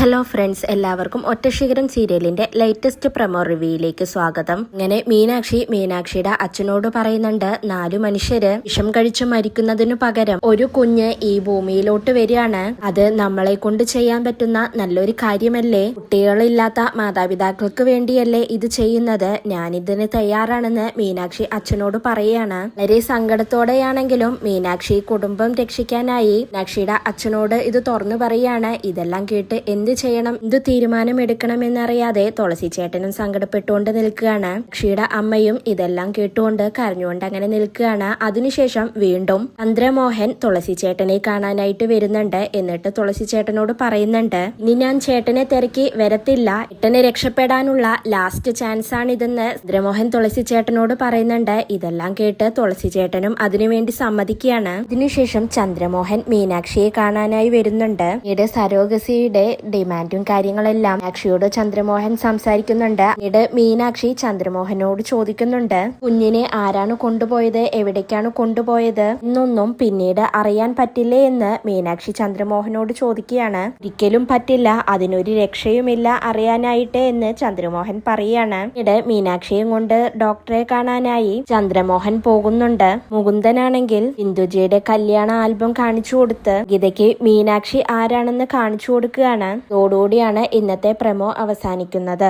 Hello friends, എല്ലാവർക്കും ഒറ്റശിഖരം സീരിയലിന്റെ latest promo റിവ്യൂയിലേക്ക് സ്വാഗതം. ഇങ്ങനെ മീനാക്ഷിയുടെ അച്ഛനോട് പറയുന്നുണ്ട്, 4 മനുഷ്യര് വിഷം കഴിച്ചു മരിക്കുന്നതിനു പകരം ഒരു കുഞ്ഞ് ഈ ഭൂമിയിലോട്ട് വരികയാണ്. അത് നമ്മളെ കൊണ്ട് ചെയ്യാൻ പറ്റുന്ന നല്ലൊരു കാര്യമല്ലേ? കുട്ടികളില്ലാത്ത മാതാപിതാക്കൾക്ക് വേണ്ടിയല്ലേ ഇത് ചെയ്യുന്നത്? ഞാനിതിന് തയ്യാറാണെന്ന് മീനാക്ഷി അച്ഛനോട് പറയുകയാണ്. വളരെ സങ്കടത്തോടെയാണെങ്കിലും മീനാക്ഷി കുടുംബം രക്ഷിക്കാനായി മീനാക്ഷിയുടെ അച്ഛനോട് ഇത് തുറന്നു പറയുകയാണ്. ഇതെല്ലാം കേട്ട് എന്ത് ചെയ്യണം, എന്ത് തീരുമാനം എടുക്കണമെന്നറിയാതെ തുളസി ചേട്ടനും സങ്കടപ്പെട്ടുകൊണ്ട് നിൽക്കുകയാണ്. മീനാക്ഷിയുടെ അമ്മയും ഇതെല്ലാം കേട്ടുകൊണ്ട് കരഞ്ഞുകൊണ്ട് അങ്ങനെ നിൽക്കുകയാണ്. അതിനുശേഷം വീണ്ടും ചന്ദ്രമോഹൻ തുളസി ചേട്ടനെ കാണാനായിട്ട് വരുന്നുണ്ട്. എന്നിട്ട് തുളസി ചേട്ടനോട് പറയുന്നുണ്ട്, ഇനി ഞാൻ ചേട്ടനെ തിരക്കി വരത്തില്ല, ചേട്ടനെ രക്ഷപ്പെടാനുള്ള ലാസ്റ്റ് ചാൻസ് ആണിതെന്ന് ചന്ദ്രമോഹൻ തുളസി ചേട്ടനോട് പറയുന്നുണ്ട്. ഇതെല്ലാം കേട്ട് തുളസി ചേട്ടനും അതിനുവേണ്ടി സമ്മതിക്കുകയാണ്. ഇതിനുശേഷം ചന്ദ്രമോഹൻ മീനാക്ഷിയെ കാണാനായി വരുന്നുണ്ട്. പിന്നീട് സരോഗസിയുടെ ഡിമാൻഡും കാര്യങ്ങളെല്ലാം മീനാക്ഷിയോട് ചന്ദ്രമോഹൻ സംസാരിക്കുന്നുണ്ട്. പിന്നീട് മീനാക്ഷി ചന്ദ്രമോഹനോട് ചോദിക്കുന്നുണ്ട്, കുഞ്ഞിനെ ആരാണ് കൊണ്ടുപോയത്, എവിടേക്കാണ് കൊണ്ടുപോയത് എന്നൊന്നും പിന്നീട് അറിയാൻ പറ്റില്ലേ എന്ന് മീനാക്ഷി ചന്ദ്രമോഹനോട് ചോദിക്കുകയാണ്. ഒരിക്കലും പറ്റില്ല, അതിനൊരു രക്ഷയുമില്ല അറിയാനായിട്ട് എന്ന് ചന്ദ്രമോഹൻ പറയുകയാണ്. പിന്നീട് മീനാക്ഷിയും കൊണ്ട് ഡോക്ടറെ കാണാനായി ചന്ദ്രമോഹൻ പോകുന്നുണ്ട്. മുകുന്ദനാണെങ്കിൽ ഇന്ദുജിയുടെ കല്യാണ ആൽബം കാണിച്ചു കൊടുത്ത് ഗീതയ്ക്ക് മീനാക്ഷി ആരാണെന്ന് കാണിച്ചു കൊടുക്കുകയാണ്. ഇതോടുകൂടിയാണ് ഇന്നത്തെ പ്രൊമോ അവസാനിക്കുന്നത്.